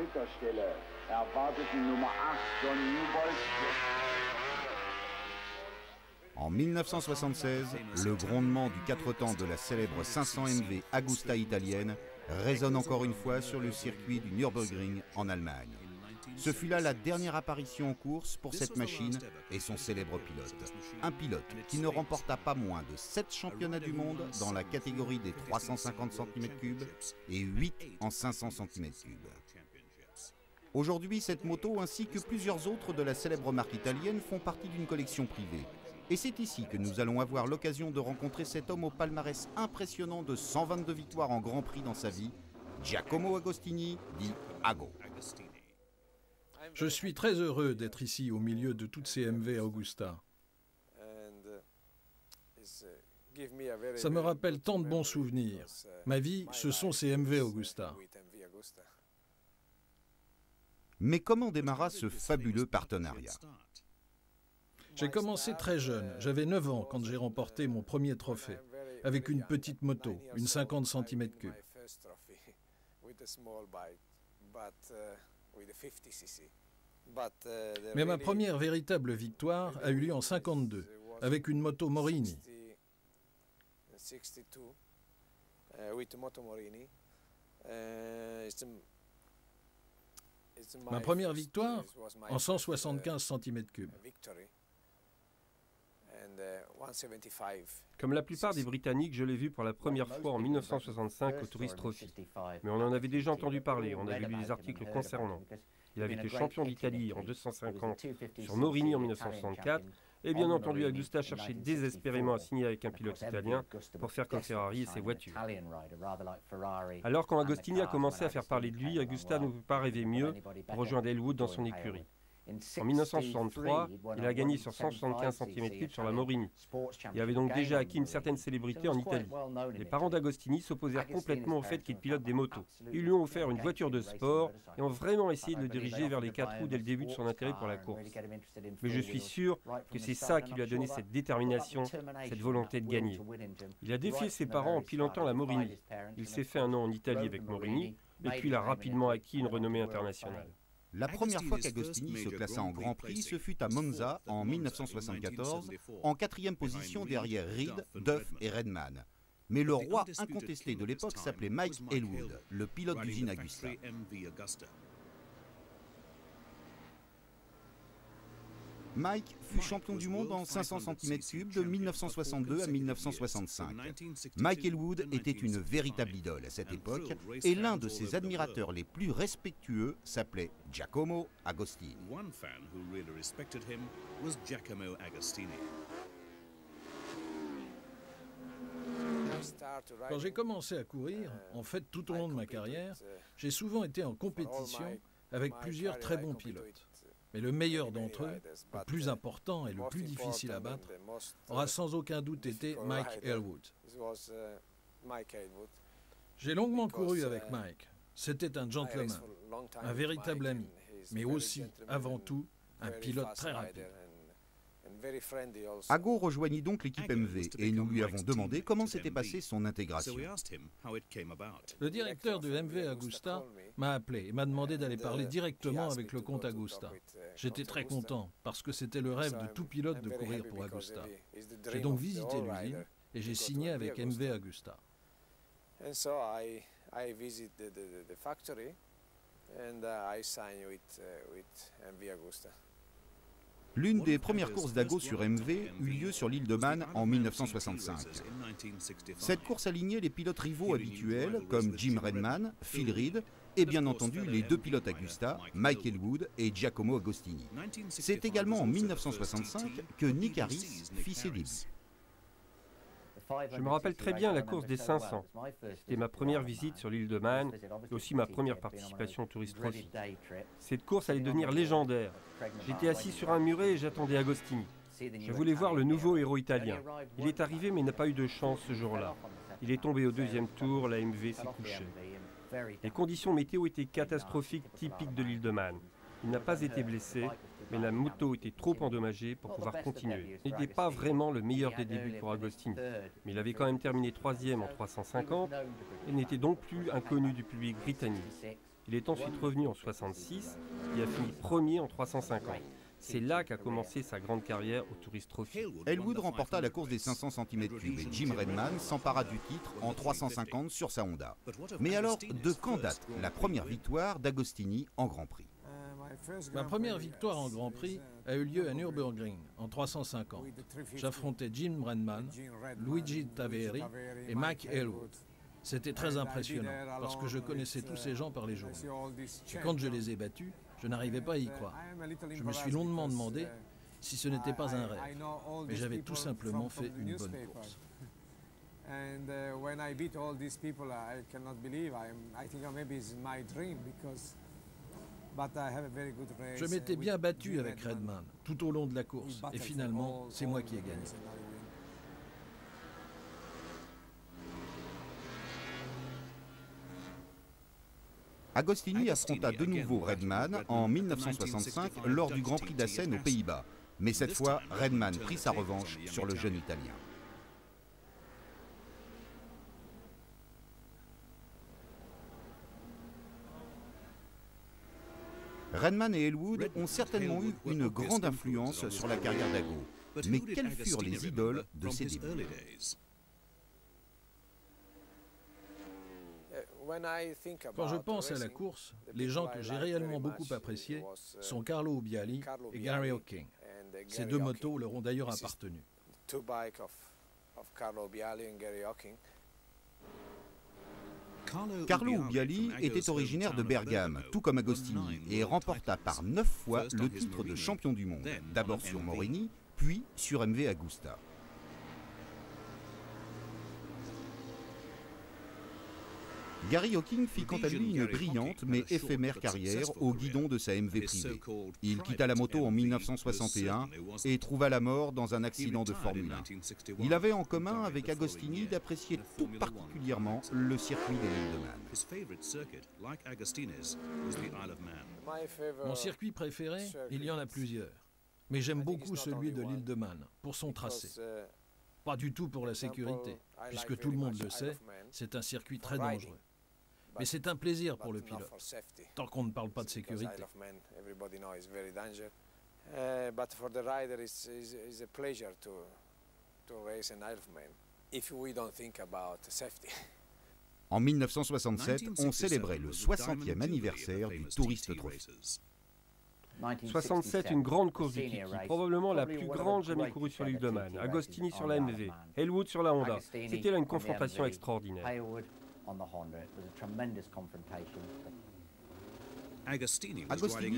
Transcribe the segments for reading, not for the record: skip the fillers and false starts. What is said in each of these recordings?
Ritterstelle erwarteten Nummer 8 John Newbold. En 1976, le grondement du 4 temps de la célèbre 500 MV Agusta italienne résonne encore une fois sur le circuit du Nürburgring en Allemagne. Ce fut là la dernière apparition en course pour cette machine et son célèbre pilote. Un pilote qui ne remporta pas moins de 7 championnats du monde dans la catégorie des 350 cm3 et 8 en 500 cm3. Aujourd'hui, cette moto ainsi que plusieurs autres de la célèbre marque italienne font partie d'une collection privée. Et c'est ici que nous allons avoir l'occasion de rencontrer cet homme au palmarès impressionnant de 122 victoires en Grand Prix dans sa vie, Giacomo Agostini, dit Ago. Je suis très heureux d'être ici au milieu de toutes ces MV Agusta. Ça me rappelle tant de bons souvenirs. Ma vie, ce sont ces MV Agusta. Mais comment démarra ce fabuleux partenariat ? J'ai commencé très jeune, j'avais 9 ans quand j'ai remporté mon premier trophée, avec une petite moto, une 50 cm3. Mais ma première véritable victoire a eu lieu en 52, avec une moto Morini. Ma première victoire en 175 cm3. Comme la plupart des Britanniques, je l'ai vu pour la première fois en 1965 au Tourist Trophy. Mais on en avait déjà entendu parler, on avait lu des articles concernant. Il avait été champion d'Italie en 250 sur Morini en 1964. Et bien entendu, Agusta cherchait désespérément à signer avec un pilote italien pour faire comme Ferrari et ses voitures. Alors quand Agostini a commencé à faire parler de lui, Agusta ne pouvait pas rêver mieux pour rejoindre Elwood dans son écurie. En 1963, il a gagné sur 175 cm3 sur la Morini. Il avait donc déjà acquis une certaine célébrité en Italie. Les parents d'Agostini s'opposèrent complètement au fait qu'il pilote des motos. Ils lui ont offert une voiture de sport et ont vraiment essayé de le diriger vers les 4 roues dès le début de son intérêt pour la course. Mais je suis sûr que c'est ça qui lui a donné cette détermination, cette volonté de gagner. Il a défié ses parents en pilotant la Morini. Il s'est fait un nom en Italie avec Morini et puis il a rapidement acquis une renommée internationale. La première fois qu'Agostini se classa en Grand Prix, ce fut à Monza en 1974, en 4e position derrière Reed, Duff et Redman. Mais le roi incontesté de l'époque s'appelait Mike Elwood, le pilote d'usine Agusta. Mike fut champion du monde en 500 cm3 de 1962 à 1965. Mike Elwood était une véritable idole à cette époque et l'un de ses admirateurs les plus respectueux s'appelait Giacomo Agostini. Quand j'ai commencé à courir, en fait tout au long de ma carrière, j'ai souvent été en compétition avec plusieurs très bons pilotes. Mais le meilleur d'entre eux, le plus important et le plus difficile à battre, aura sans aucun doute été Mike Elwood. J'ai longuement couru avec Mike. C'était un gentleman, un véritable ami, mais aussi, avant tout, un pilote très rapide. Ago rejoignit donc l'équipe MV et nous lui avons demandé comment s'était passée son intégration. Le directeur de MV Agusta m'a appelé et m'a demandé d'aller parler directement avec le comte Agusta. J'étais très content parce que c'était le rêve de tout pilote de courir pour Agusta. J'ai donc visité l'usine et j'ai signé avec MV Agusta. L'une des premières courses d'Ago sur MV eut lieu sur l'île de Man en 1965. Cette course alignait les pilotes rivaux habituels comme Jim Redman, Phil Reed et bien entendu les deux pilotes Agusta, Mike Elwood et Giacomo Agostini. C'est également en 1965 que Nick Harris fit ses débuts. Je me rappelle très bien la course des 500. C'était ma première visite sur l'île de Man et aussi ma première participation au Tourist Trophy. Cette course allait devenir légendaire. J'étais assis sur un muret et j'attendais Agostini. Je voulais voir le nouveau héros italien. Il est arrivé mais n'a pas eu de chance ce jour-là. Il est tombé au deuxième tour, la MV s'est couchée. Les conditions météo étaient catastrophiques, typiques de l'île de Man. Il n'a pas été blessé, mais la moto était trop endommagée pour pouvoir continuer. Il n'était pas vraiment le meilleur des débuts pour Agostini, mais il avait quand même terminé 3e en 350 et n'était donc plus inconnu du public britannique. Il est ensuite revenu en 66 et a fini premier en 350. C'est là qu'a commencé sa grande carrière au Tourist Trophy. Elwood remporta la course des 500 cm3 et Jim Redman s'empara du titre en 350 sur sa Honda. Mais alors, de quand date la première victoire d'Agostini en Grand Prix? Ma première victoire en Grand Prix a eu lieu à Nürburgring en 350. J'affrontais Jim Redman, Luigi Taveri et Mike Elwood. C'était très impressionnant parce que je connaissais tous ces gens par les journaux. Et quand je les ai battus, je n'arrivais pas à y croire. Je me suis longuement demandé si ce n'était pas un rêve, mais j'avais tout simplement fait une bonne course. Je m'étais bien battu avec Redman tout au long de la course et finalement, c'est moi qui ai gagné. Agostini affronta de nouveau Redman en 1965 lors du Grand Prix d'Assen aux Pays-Bas. Mais cette fois, Redman prit sa revanche sur le jeune Italien. Redman et Elwood ont certainement eu une grande influence sur la carrière d'Ago. Mais quelles furent les idoles de ses débuts? Quand je pense à la course, les gens que j'ai réellement beaucoup appréciés sont Carlo Ubbiali et Gary Hocking. Ces deux motos leur ont d'ailleurs appartenu. Carlo Ubbiali était originaire de Bergame, tout comme Agostini, et remporta par 9 fois le titre de champion du monde, d'abord sur Morini, puis sur MV Agusta. Gary Hocking fit quant à lui une brillante mais éphémère carrière au guidon de sa MV privée. Il quitta la moto en 1961 et trouva la mort dans un accident de Formule 1. Il avait en commun avec Agostini d'apprécier tout particulièrement le circuit de l'île de Man. Mon circuit préféré, il y en a plusieurs. Mais j'aime beaucoup celui de l'île de Man, pour son tracé. Pas du tout pour la sécurité, puisque tout le monde le sait, c'est un circuit très dangereux. Mais c'est un plaisir pour le pilote, tant qu'on ne parle pas de sécurité. En 1967, on célébrait le 60e anniversaire du Tourist Trophy. 67, une grande course du Kiki, probablement la plus grande jamais courue sur l'île de Man. Agostini sur la MV, Elwood sur la Honda. C'était là une confrontation extraordinaire. Agostini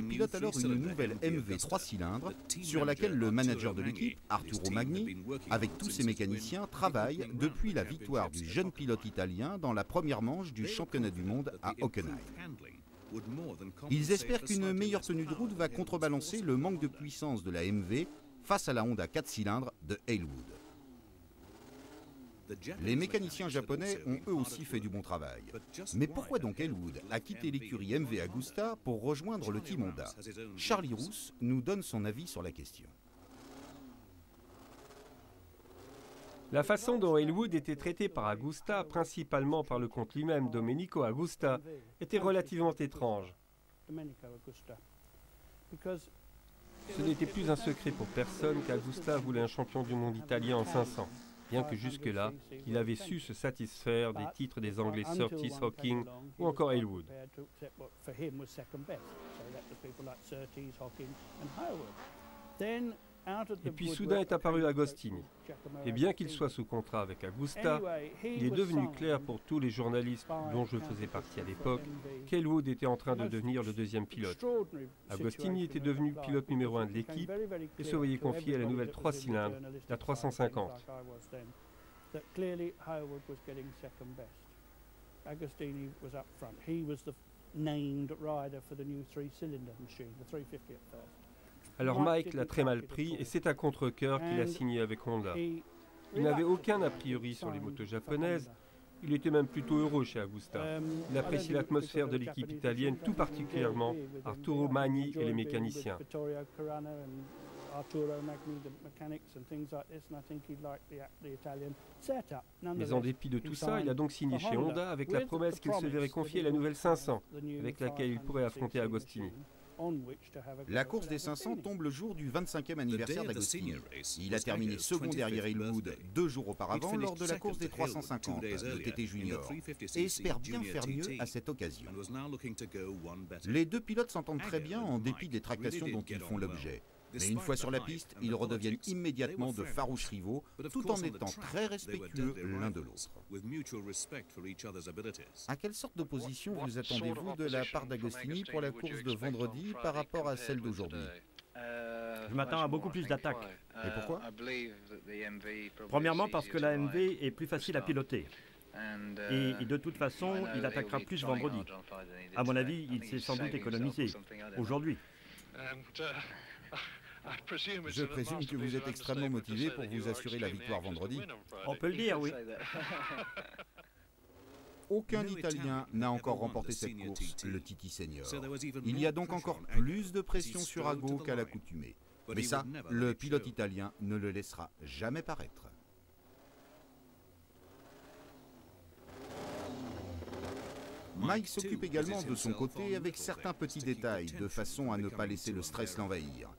pilote alors une nouvelle MV 3 cylindres sur laquelle le manager de l'équipe, Arturo Magni, avec tous ses mécaniciens, travaille depuis la victoire du jeune pilote italien dans la première manche du championnat du monde à Hockenheim. Ils espèrent qu'une meilleure tenue de route va contrebalancer le manque de puissance de la MV face à la Honda 4 cylindres de Elwood. Les mécaniciens japonais ont eux aussi fait du bon travail. Mais pourquoi donc Elwood a quitté l'écurie MV Agusta pour rejoindre le team Honda? Charlie Rousse nous donne son avis sur la question. La façon dont Elwood était traité par Agusta, principalement par le comte lui-même, Domenico Agusta, était relativement étrange. Ce n'était plus un secret pour personne qu'Agusta voulait un champion du monde italien en 500, bien que jusque-là, il avait su se satisfaire des titres des Anglais Surtees, Hocking ou encore Elwood. Et puis soudain est apparu Agostini. Et bien qu'il soit sous contrat avec Agusta, il est devenu clair pour tous les journalistes dont je faisais partie à l'époque qu'Elwood était en train de devenir le deuxième pilote. Agostini était devenu pilote numéro 1 de l'équipe et se voyait confier à la nouvelle 3 cylindres, la 350. Agostini was up front. He was the named rider for the new 3-cylinder machine, the 350 at first. Alors Mike l'a très mal pris et c'est à contre-cœur qu'il a signé avec Honda. Il n'avait aucun a priori sur les motos japonaises, il était même plutôt heureux chez Agusta. Il appréciait l'atmosphère de l'équipe italienne, tout particulièrement Arturo Magni et les mécaniciens. Mais en dépit de tout ça, il a donc signé chez Honda avec la promesse qu'il se verrait confier la nouvelle 500, avec laquelle il pourrait affronter Agostini. La course des 500 tombe le jour du 25e anniversaire d'Agostini. Il a terminé second derrière Elwood 2 jours auparavant lors de la course des 350, le TT Junior, et espère bien faire mieux à cette occasion. Les deux pilotes s'entendent très bien en dépit des tractations dont ils font l'objet. Mais une fois sur la piste, ils redeviennent immédiatement de farouches rivaux, tout en étant très respectueux l'un de l'autre. À quelle sorte d'opposition vous attendez-vous de la part d'Agostini pour la course de vendredi par rapport à celle d'aujourd'hui? Je m'attends à beaucoup plus d'attaques. Et pourquoi? Premièrement parce que la MV est plus facile à piloter. Et de toute façon, il attaquera plus vendredi. À mon avis, il s'est sans doute économisé aujourd'hui. Je présume que vous êtes extrêmement motivé pour vous assurer la victoire vendredi. On peut le dire, oui. Aucun Italien n'a encore remporté cette course, le TT Senior. Il y a donc encore plus de pression sur Ago qu'à l'accoutumée. Mais ça, le pilote italien ne le laissera jamais paraître. Mike s'occupe également de son côté avec certains petits détails, de façon à ne pas laisser le stress l'envahir.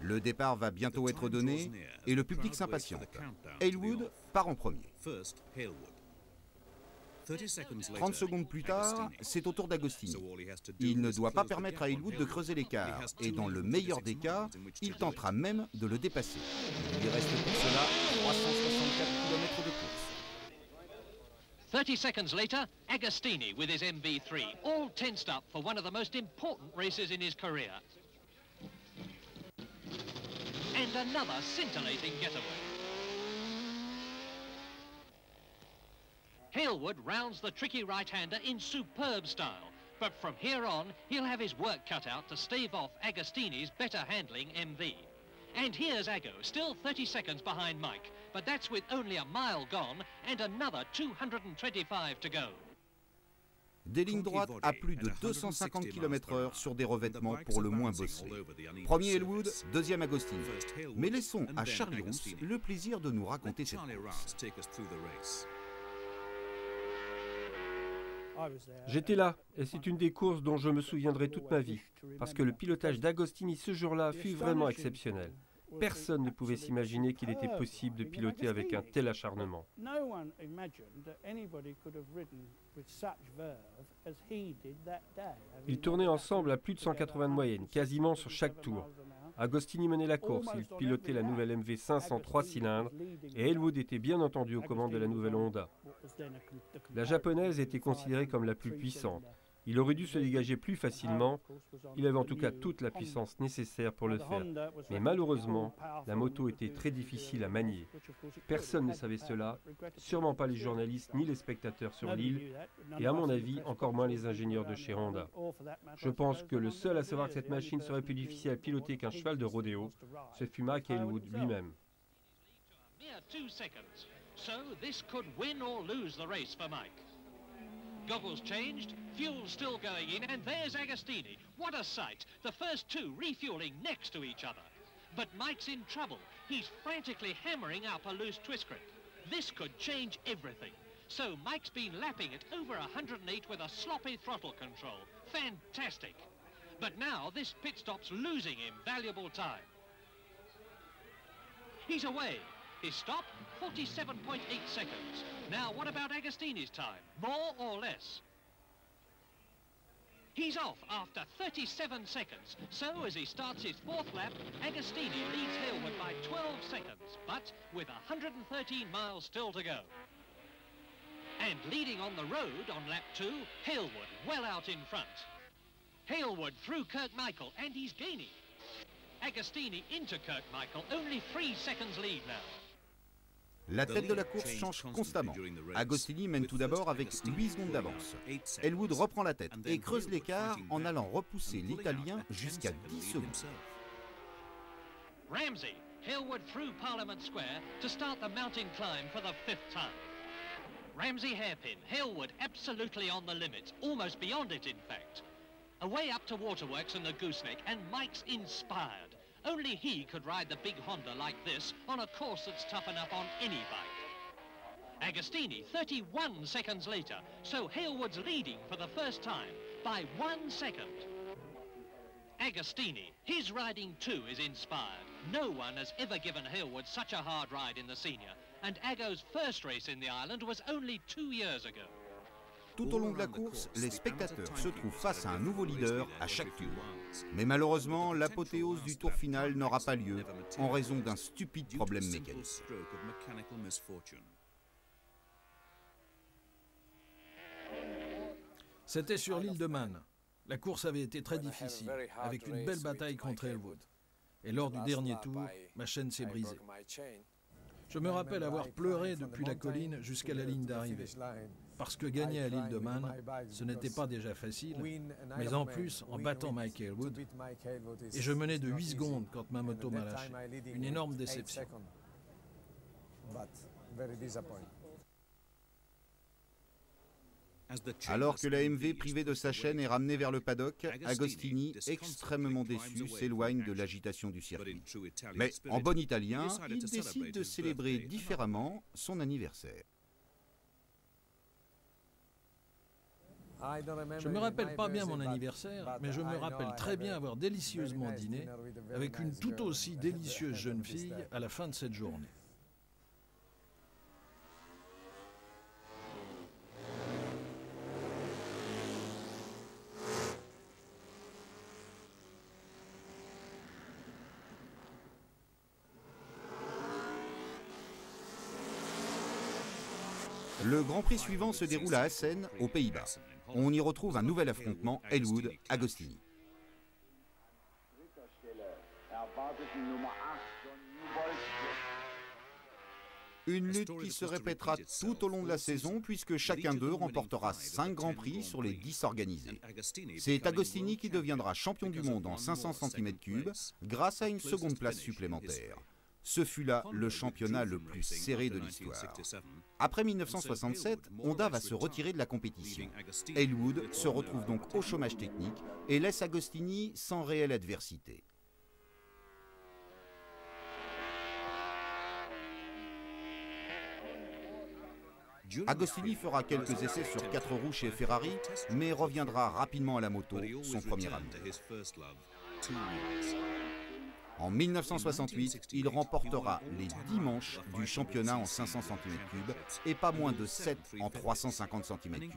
Le départ va bientôt être donné et le public s'impatiente. Elwood part en premier. 30 secondes plus tard, c'est au tour d'Agostini. Il ne doit pas permettre à Elwood de creuser l'écart et dans le meilleur des cas, il tentera même de le dépasser. Il lui reste pour cela 364 km de course. 30 seconds later, Agostini with his MV3, all tensed up for one of the most important races in his career. And another scintillating getaway. Hailwood rounds the tricky right-hander in superb style, but from here on, he'll have his work cut out to stave off Agostini's better handling MV. And here's Ago, still 30 seconds behind Mike, but that's with only a mile gone and another 225 to go. Des lignes droites à plus de 250 km/h sur des revêtements pour le moins bosselés. Premier Elwood, deuxième Agostini. Mais laissons à Charlie Rousse le plaisir de nous raconter cette course. J'étais là, et c'est une des courses dont je me souviendrai toute ma vie, parce que le pilotage d'Agostini ce jour-là fut vraiment exceptionnel. Personne ne pouvait s'imaginer qu'il était possible de piloter avec un tel acharnement. Ils tournaient ensemble à plus de 180 de moyenne, quasiment sur chaque tour. Agostini menait la course, il pilotait la nouvelle MV 500 3 cylindres et Elwood était bien entendu aux commandes de la nouvelle Honda. La japonaise était considérée comme la plus puissante. Il aurait dû se dégager plus facilement, il avait en tout cas toute la puissance nécessaire pour le faire. Mais malheureusement, la moto était très difficile à manier. Personne ne savait cela, sûrement pas les journalistes ni les spectateurs sur l'île, et à mon avis, encore moins les ingénieurs de chez Honda. Je pense que le seul à savoir que cette machine serait plus difficile à piloter qu'un cheval de rodéo, ce fut Mike Hailwood lui-même. Goggles changed, fuel still going in, and there's Agostini. What a sight! The first two refueling next to each other. But Mike's in trouble. He's frantically hammering up a loose twist grip. This could change everything. So Mike's been lapping it over 108 with a sloppy throttle control. Fantastic! But now this pit stop's losing him valuable time. He's away. His stop, 47.8 seconds. Now, what about Agostini's time? More or less? He's off after 37 seconds. So, as he starts his fourth lap, Agostini leads Hailwood by 12 seconds, but with 113 miles still to go. And leading on the road on lap 2, Hailwood well out in front. Hailwood through Kirkmichael, and he's gaining. Agostini into Kirkmichael, only 3 seconds lead now. La tête de la course change constamment. Agostini mène tout d'abord avec 8 secondes d'avance. Elwood reprend la tête et creuse l'écart en allant repousser l'Italien jusqu'à 10 secondes. Ramsey, Hailwood through Parliament Square to start the mountain climb for the 5th time. Ramsey hairpin, Hailwood absolutely on the limit, almost beyond it in fact. Away up to Waterworks and the Gooseneck, and Mike's inspired. Only he could ride the big Honda like this on a course that's tough enough on any bike. Agostini, 31 seconds later, so Halewood's leading for the first time by 1 second. Agostini, his riding too is inspired. No one has ever given Halewood such a hard ride in the senior, and Ago's first race in the island was only 2 years ago. Tout au long de la course, les spectateurs se trouvent face à un nouveau leader à chaque tour. Mais malheureusement, l'apothéose du tour final n'aura pas lieu en raison d'un stupide problème mécanique. C'était sur l'île de Man. La course avait été très difficile, avec une belle bataille contre Halewood. Et lors du dernier tour, ma chaîne s'est brisée. Je me rappelle avoir pleuré depuis la colline jusqu'à la ligne d'arrivée. Parce que gagner à l'île de Man, ce n'était pas déjà facile, mais en plus en battant Mike Halewood, et je menais de 8 secondes quand ma moto m'a lâché. Une énorme déception. Alors que la MV privée de sa chaîne est ramenée vers le paddock, Agostini, extrêmement déçu, s'éloigne de l'agitation du circuit. Mais en bon italien, il décide de célébrer différemment son anniversaire. Je ne me rappelle pas bien mon anniversaire, mais je me rappelle très bien avoir délicieusement dîné avec une tout aussi délicieuse jeune fille à la fin de cette journée. Le Grand Prix suivant se déroule à Assen, aux Pays-Bas. On y retrouve un nouvel affrontement, Halewood-Agostini. Une lutte qui se répétera tout au long de la saison puisque chacun d'eux remportera 5 Grands Prix sur les 10 organisés. C'est Agostini qui deviendra champion du monde en 500 cm3 grâce à une seconde place supplémentaire. Ce fut là le championnat le plus serré de l'histoire. Après 1967, Honda va se retirer de la compétition. Halewood se retrouve donc au chômage technique et laisse Agostini sans réelle adversité. Agostini fera quelques essais sur 4 roues chez Ferrari, mais reviendra rapidement à la moto, son premier amour. En 1968, il remportera les 10 manches du championnat en 500 cm3 et pas moins de 7 en 350 cm3.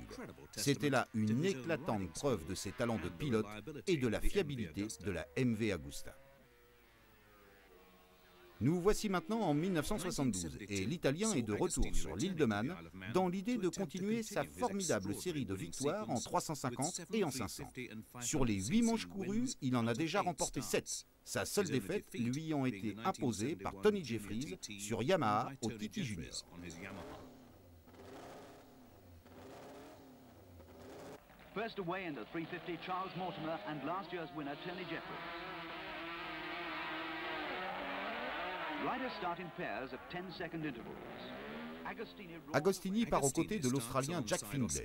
C'était là une éclatante preuve de ses talents de pilote et de la fiabilité de la MV Agusta. Nous voici maintenant en 1972 et l'Italien est de retour sur l'île de Man dans l'idée de continuer sa formidable série de victoires en 350 et en 500. Sur les 8 manches courues, il en a déjà remporté 7. Sa seule défaite lui ayant été imposée par Tony Jeffries sur Yamaha au TT Junior. First away in the 350, Charles Mortimer and last year's winner Tony Jeffries. Riders start in pairs at 10-second intervals. Agostini part aux côtés de l'Australien Jack Findlay.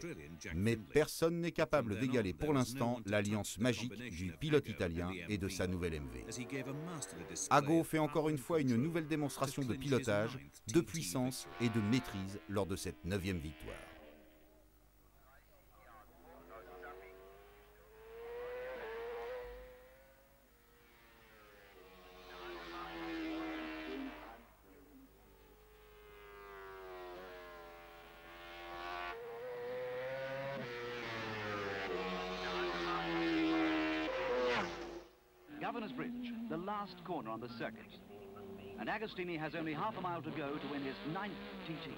Mais personne n'est capable d'égaler pour l'instant l'alliance magique du pilote italien et de sa nouvelle MV. Ago fait encore une fois une nouvelle démonstration de pilotage, de puissance et de maîtrise lors de cette 9e victoire. Governor's Bridge, the last corner on the circuit. And Agostini has only half a mile to go to win his 9th TT.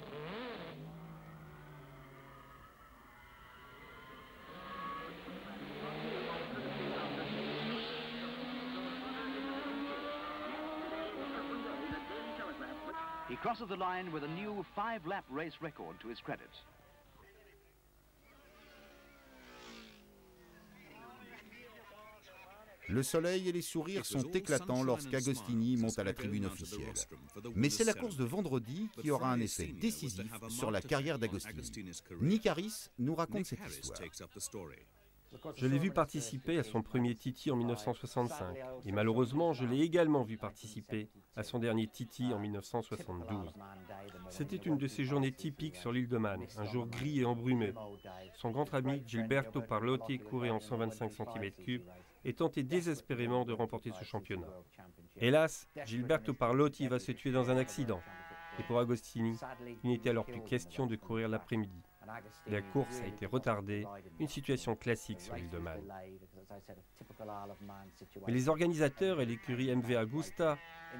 He crosses the line with a new 5-lap race record to his credit. Le soleil et les sourires sont éclatants lorsqu'Agostini monte à la tribune officielle. Mais c'est la course de vendredi qui aura un effet décisif sur la carrière d'Agostini. Nick Harris nous raconte cette histoire. Je l'ai vu participer à son premier TT en 1965 et malheureusement, je l'ai également vu participer à son dernier TT en 1972. C'était une de ces journées typiques sur l'île de Man, un jour gris et embrumé. Son grand ami Gilberto Parlotti courait en 125 cm3 et tentait désespérément de remporter ce championnat. Hélas, Gilberto Parlotti va se tuer dans un accident. Et pour Agostini, il n'était alors plus question de courir l'après-midi. La course a été retardée, une situation classique sur l'île de Man. Mais les organisateurs et l'écurie MV Agusta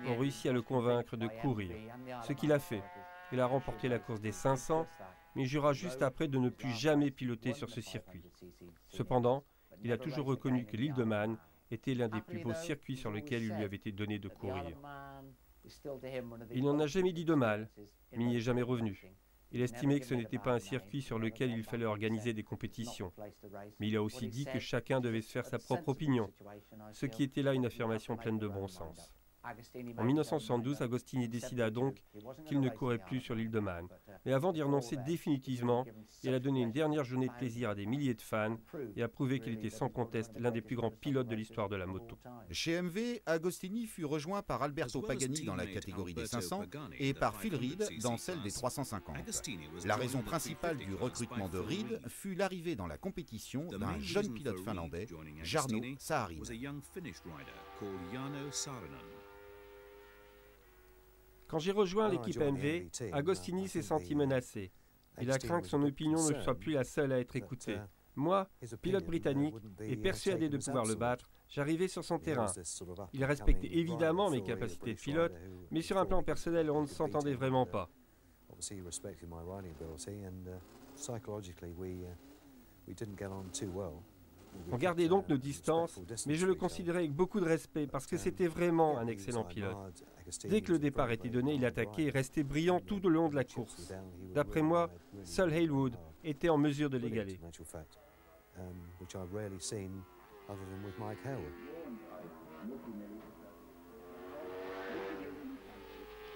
ont réussi à le convaincre de courir, ce qu'il a fait. Il a remporté la course des 500, mais jura juste après de ne plus jamais piloter sur ce circuit. Cependant, il a toujours reconnu que l'île de Man était l'un des plus beaux circuits sur lesquels il lui avait été donné de courir. Il n'en a jamais dit de mal, mais il n'y est jamais revenu. Il estimait que ce n'était pas un circuit sur lequel il fallait organiser des compétitions. Mais il a aussi dit que chacun devait se faire sa propre opinion, ce qui était là une affirmation pleine de bon sens. En 1972, Agostini décida donc qu'il ne courait plus sur l'île de Man. Mais avant d'y renoncer définitivement, il a donné une dernière journée de plaisir à des milliers de fans et a prouvé qu'il était sans conteste l'un des plus grands pilotes de l'histoire de la moto. Chez MV, Agostini fut rejoint par Alberto Pagani dans la catégorie des 500 et par Phil Reed dans celle des 350. La raison principale du recrutement de Reed fut l'arrivée dans la compétition d'un jeune pilote finlandais, Jarno Saarinen. Quand j'ai rejoint l'équipe MV, Agostini s'est senti menacé. Il a craint que son opinion ne soit plus la seule à être écoutée. Moi, pilote britannique, et persuadé de pouvoir le battre, j'arrivais sur son terrain. Il respectait évidemment mes capacités de pilote, mais sur un plan personnel, on ne s'entendait vraiment pas. On gardait donc nos distances, mais je le considérais avec beaucoup de respect parce que c'était vraiment un excellent pilote. Dès que le départ était donné, il attaquait et restait brillant tout le long de la course. D'après moi, seul Halewood était en mesure de l'égaler.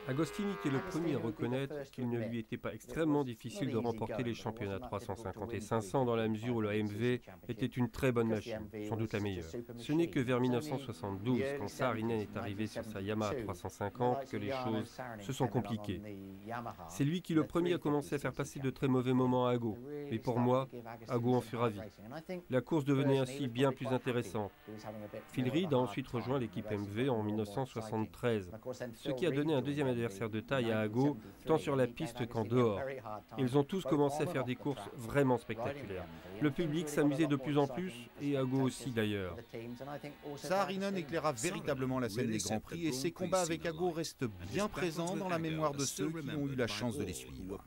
Agostini était le premier à reconnaître qu'il ne lui était pas extrêmement difficile de remporter les championnats 350 et 500 dans la mesure où la MV était une très bonne machine, sans doute la meilleure. Ce n'est que vers 1972, quand Saarinen est arrivé sur sa Yamaha 350, que les choses se sont compliquées. C'est lui qui le premier a commencé à faire passer de très mauvais moments à Ago, mais pour moi, Ago en fut ravi. La course devenait ainsi bien plus intéressante. Phil Reed a ensuite rejoint l'équipe MV en 1973, ce qui a donné un deuxième adversaire de taille à Ago, tant sur la piste qu'en dehors. Ils ont tous commencé à faire des courses vraiment spectaculaires. Le public s'amusait de plus en plus, et Ago aussi d'ailleurs. Saarinen éclaira véritablement la scène des Grands Prix et ses combats avec Ago restent bien présents dans la mémoire de ceux qui ont eu la chance de les suivre.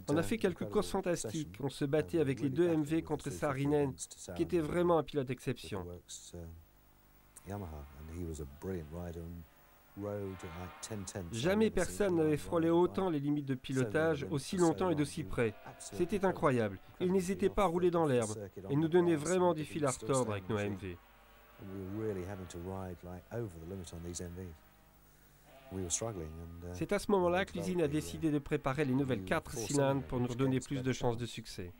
On a fait quelques courses fantastiques. On se battait avec les deux MV contre Saarinen, qui était vraiment un pilote d'exception. Jamais personne n'avait frôlé autant les limites de pilotage aussi longtemps et d'aussi près. C'était incroyable. Il n'hésitait pas à rouler dans l'herbe et nous donnait vraiment des fils à retordre avec nos MV. C'est à ce moment-là que l'usine a décidé de préparer les nouvelles 4 cylindres pour nous redonner plus de chances de succès.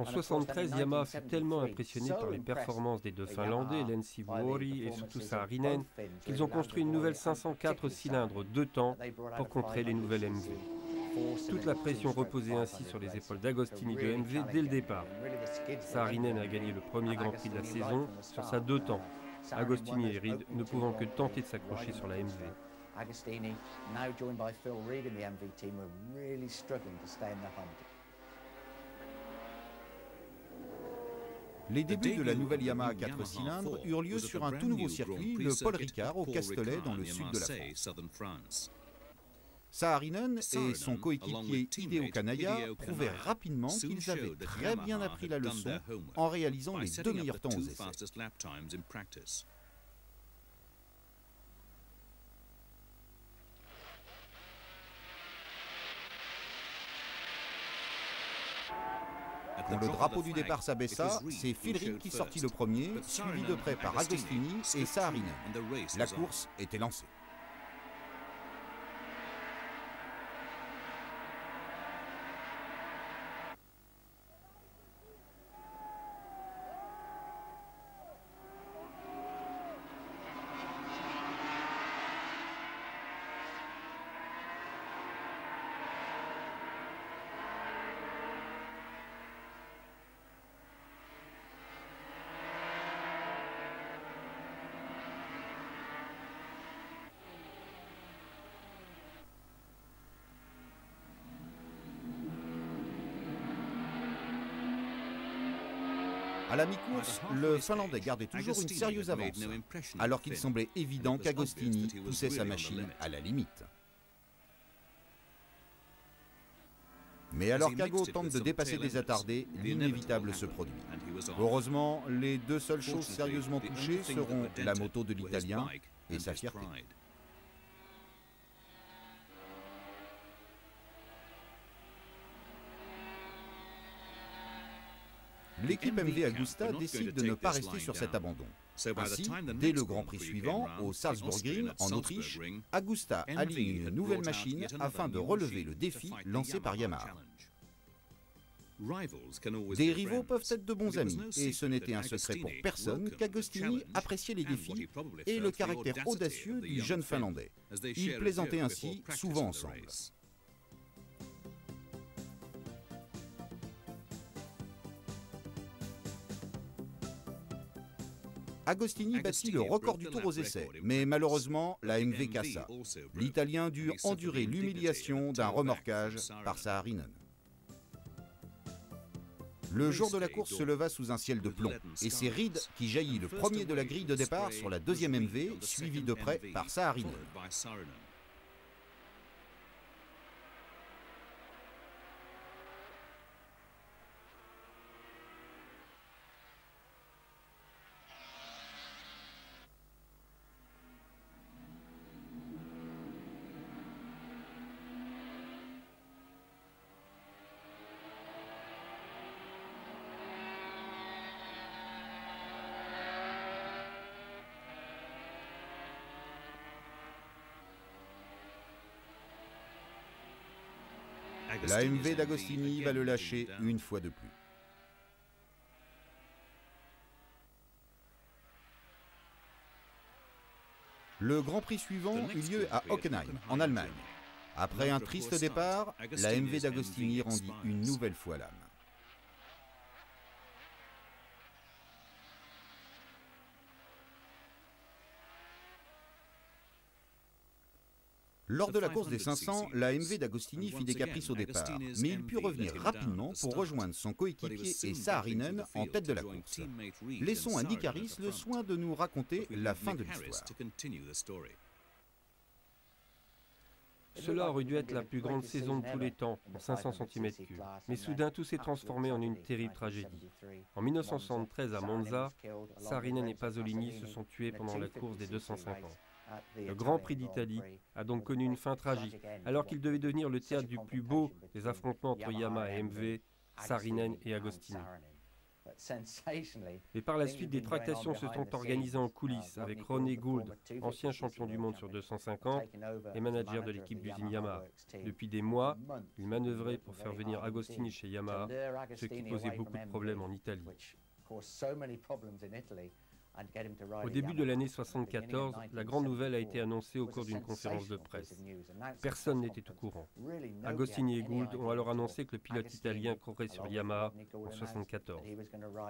En 1973, Yamaha fut tellement impressionné par les performances des deux Finlandais, Lensi Vuori et surtout Saarinen, qu'ils ont construit une nouvelle 504 cylindres 2 temps pour contrer les nouvelles MV. Toute la pression reposait ainsi sur les épaules d'Agostini de MV dès le départ. Saarinen a gagné le premier Grand Prix de la saison sur sa 2 temps. Agostini et Reed ne pouvant que tenter de s'accrocher sur la MV. Agostini, now joined by Phil Reed in the MV team, were really struggling to stay in the hunt. Les débuts de la nouvelle Yamaha 4 cylindres eurent lieu sur un tout nouveau circuit, le Paul Ricard, au Castellet, dans le sud de la France. Saarinen et son coéquipier Hideo Kanaya prouvaient rapidement qu'ils avaient très bien appris la leçon en réalisant les 2 meilleurs temps aux essais. Quand le drapeau du départ s'abaissa, c'est Phil qui sortit le premier, suivi de près par Agostini et Saarinen. La course était lancée. À la mi-course, le Finlandais gardait toujours une sérieuse avance, alors qu'il semblait évident qu'Agostini poussait sa machine à la limite. Mais alors qu'Ago tente de dépasser des attardés, l'inévitable se produit. Heureusement, les 2 seules choses sérieusement touchées seront la moto de l'Italien et sa fierté. L'équipe MV Agusta décide de ne pas rester sur cet abandon. Ainsi, dès le Grand Prix suivant, au Salzburgring, en Autriche, Agusta aligne une nouvelle machine afin de relever le défi lancé par Yamaha. Des rivaux peuvent être de bons amis, et ce n'était un secret pour personne qu'Agostini appréciait les défis et le caractère audacieux du jeune Finlandais. Ils plaisantaient ainsi souvent ensemble. Agostini battit le record du tour aux essais, mais malheureusement, la MV cassa. L'Italien dut endurer l'humiliation d'un remorquage par Saarinen. Le jour de la course se leva sous un ciel de plomb, et c'est Reed qui jaillit le premier de la grille de départ sur la 2e MV, suivi de près par Saarinen. La MV d'Agostini va le lâcher une fois de plus. Le Grand Prix suivant eut lieu à Hockenheim, en Allemagne. Après un triste départ, la MV d'Agostini rendit une nouvelle fois l'âme. Lors de la course des 500, la MV d'Agostini fit des caprices au départ, mais il put revenir rapidement pour rejoindre son coéquipier et Saarinen en tête de la course. Laissons à Nick Harris le soin de nous raconter la fin de l'histoire. Cela aurait dû être la plus grande saison de tous les temps, en 500 cm3. Mais soudain, tout s'est transformé en une terrible tragédie. En 1973, à Monza, Saarinen et Pasolini se sont tués pendant la course des 250. Le Grand Prix d'Italie a donc connu une fin tragique, alors qu'il devait devenir le théâtre du plus beau des affrontements entre Yamaha et MV, Saarinen et Agostini. Et par la suite, des tractations se sont organisées en coulisses avec Ronnie Gould, ancien champion du monde sur 250 et manager de l'équipe d'usine Yamaha. Depuis des mois, il manœuvrait pour faire venir Agostini chez Yamaha, ce qui posait beaucoup de problèmes en Italie. Au début de l'année 1974, la grande nouvelle a été annoncée au cours d'une conférence de presse. Personne n'était au courant. Agostini et Gould ont alors annoncé que le pilote italien courrait sur Yamaha en 1974.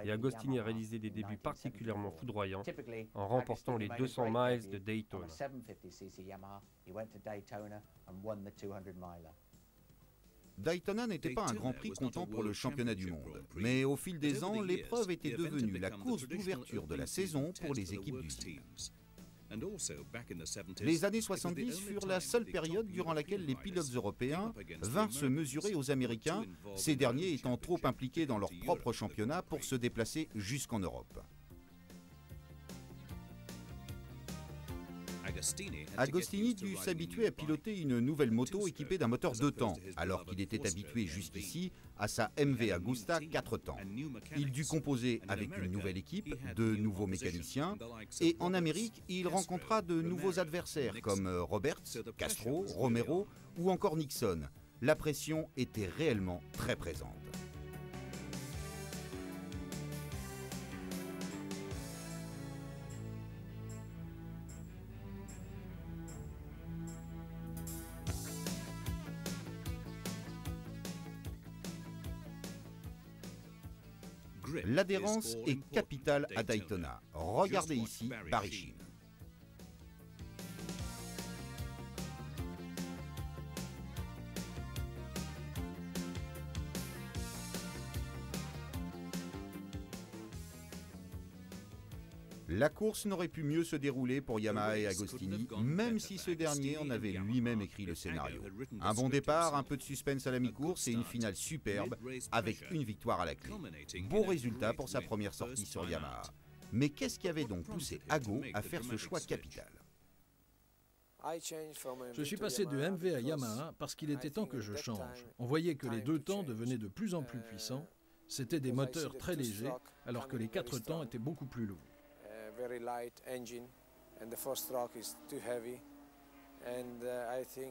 Et Agostini a réalisé des débuts particulièrement foudroyants en remportant les 200 miles de Daytona. Daytona n'était pas un Grand Prix comptant pour le championnat du monde, mais au fil des ans, l'épreuve était devenue la course d'ouverture de la saison pour les équipes d'usine. Les années 70 furent la seule période durant laquelle les pilotes européens vinrent se mesurer aux Américains, ces derniers étant trop impliqués dans leur propre championnat pour se déplacer jusqu'en Europe. Agostini dut s'habituer à piloter une nouvelle moto équipée d'un moteur 2 temps, alors qu'il était habitué jusqu'ici à sa MV Agusta 4 temps. Il dut composer avec une nouvelle équipe, de nouveaux mécaniciens, et en Amérique, il rencontra de nouveaux adversaires comme Roberts, Castro, Romero ou encore Nixon. La pression était réellement très présente. L'adhérence est capitale à Daytona. Regardez ici Barry Sheene. La course n'aurait pu mieux se dérouler pour Yamaha et Agostini, même si ce dernier en avait lui-même écrit le scénario. Un bon départ, un peu de suspense à la mi-course et une finale superbe, avec une victoire à la clé. Bon résultat pour sa première sortie sur Yamaha. Mais qu'est-ce qui avait donc poussé Ago à faire ce choix capital? Je suis passé de MV à Yamaha parce qu'il était temps que je change. On voyait que les 2 temps devenaient de plus en plus puissants. C'était des moteurs très légers, alors que les 4 temps étaient beaucoup plus lourds.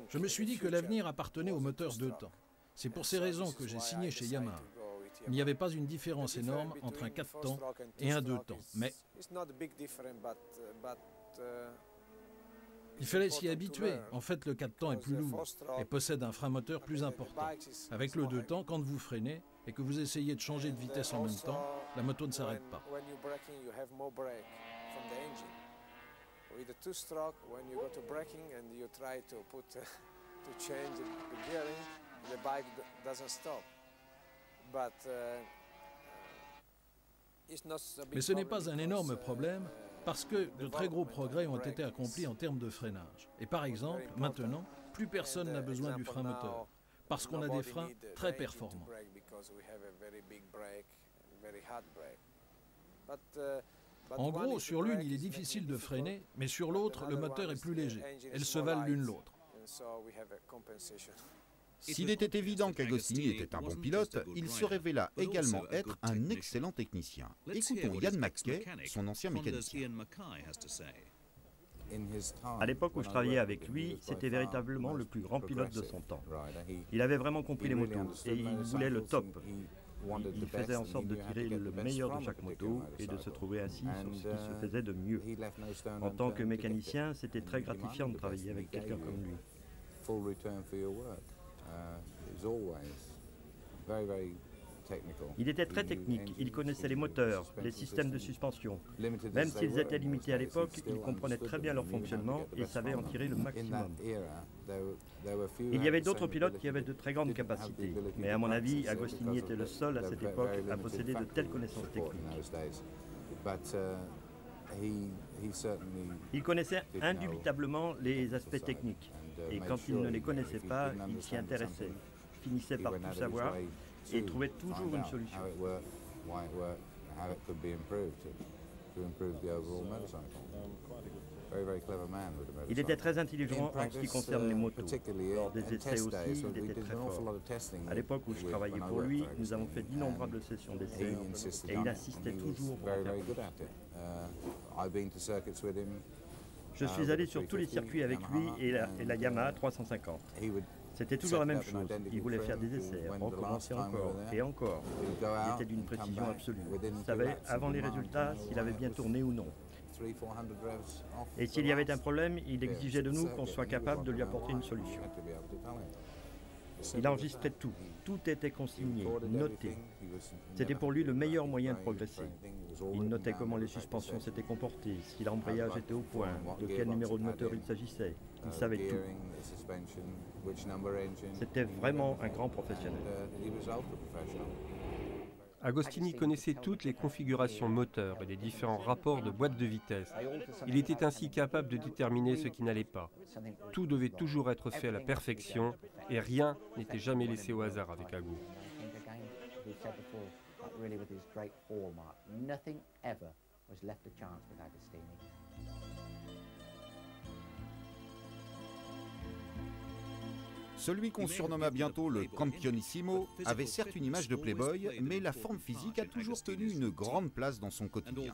Je me suis dit que l'avenir appartenait aux moteurs 2 temps. C'est pour ces raisons que j'ai signé chez Yamaha. Il n'y avait pas une différence énorme entre un 4 temps et un 2 temps, mais il fallait s'y habituer. En fait, le 4 temps est plus lourd et possède un frein moteur plus important. Avec le 2 temps, quand vous freinez et que vous essayez de changer de vitesse en même temps, la moto ne s'arrête pas. With a 2-stroke, when you go to braking and you try to change the gearing, the bike doesn't stop. But mais ce n'est pas un énorme problème parce que de très gros progrès ont été accomplis en termes de freinage. Et par exemple, maintenant, plus personne n'a besoin du frein moteur parce qu'on a des freins très performants. En gros, sur l'une, il est difficile de freiner, mais sur l'autre, le moteur est plus léger. Elles se valent l'une l'autre. S'il était évident qu'Agostini était un bon pilote, il se révéla également être un excellent technicien. Écoutons Ian McKay, son ancien mécanicien. À l'époque où je travaillais avec lui, c'était véritablement le plus grand pilote de son temps. Il avait vraiment compris les motos et il voulait le top. Il faisait en sorte de tirer le meilleur de chaque moto et de se trouver ainsi sur ce qui se faisait de mieux. En tant que mécanicien, c'était très gratifiant de travailler avec quelqu'un comme lui. Il était très technique, il connaissait les moteurs, les systèmes de suspension. Même s'ils étaient limités à l'époque, il comprenait très bien leur fonctionnement et savait en tirer le maximum. Il y avait d'autres pilotes qui avaient de très grandes capacités, mais à mon avis, Agostini était le seul à cette époque à posséder de telles connaissances techniques. Il connaissait indubitablement les aspects techniques, et quand il ne les connaissait pas, il s'y intéressait, finissait par tout savoir, et trouvait toujours une solution. Il était très intelligent en ce qui concerne les motos. Lors des essais aussi, il était très fort. À l'époque où je travaillais pour lui, nous avons fait d'innombrables sessions d'essais et il insistait toujours pour en faire plus. Je suis allé sur tous les circuits avec lui et la Yamaha 350. C'était toujours la même chose. Il voulait faire des essais, recommencer encore et encore. Il était d'une précision absolue. Il savait, avant les résultats, s'il avait bien tourné ou non. Et s'il y avait un problème, il exigeait de nous qu'on soit capable de lui apporter une solution. Il enregistrait tout. Tout était consigné, noté. C'était pour lui le meilleur moyen de progresser. Il notait comment les suspensions s'étaient comportées, si l'embrayage était au point, de quel numéro de moteur il s'agissait. Il savait tout. C'était vraiment un grand professionnel. Agostini connaissait toutes les configurations moteurs et les différents rapports de boîte de vitesse. Il était ainsi capable de déterminer ce qui n'allait pas. Tout devait toujours être fait à la perfection et rien n'était jamais laissé au hasard avec Ago. Celui qu'on surnomma bientôt le Campionissimo avait certes une image de playboy, mais la forme physique a toujours tenu une grande place dans son quotidien.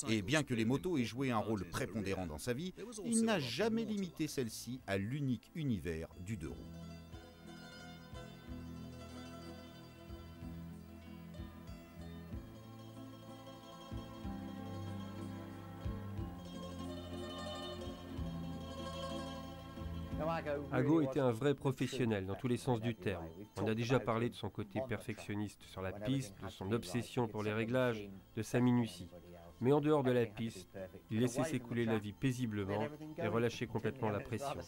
Et bien que les motos aient joué un rôle prépondérant dans sa vie, il n'a jamais limité celle-ci à l'unique univers du deux roues. Ago était un vrai professionnel dans tous les sens du terme. On a déjà parlé de son côté perfectionniste sur la piste, de son obsession pour les réglages, de sa minutie. Mais en dehors de la piste, il laissait s'écouler la vie paisiblement et relâchait complètement la pression.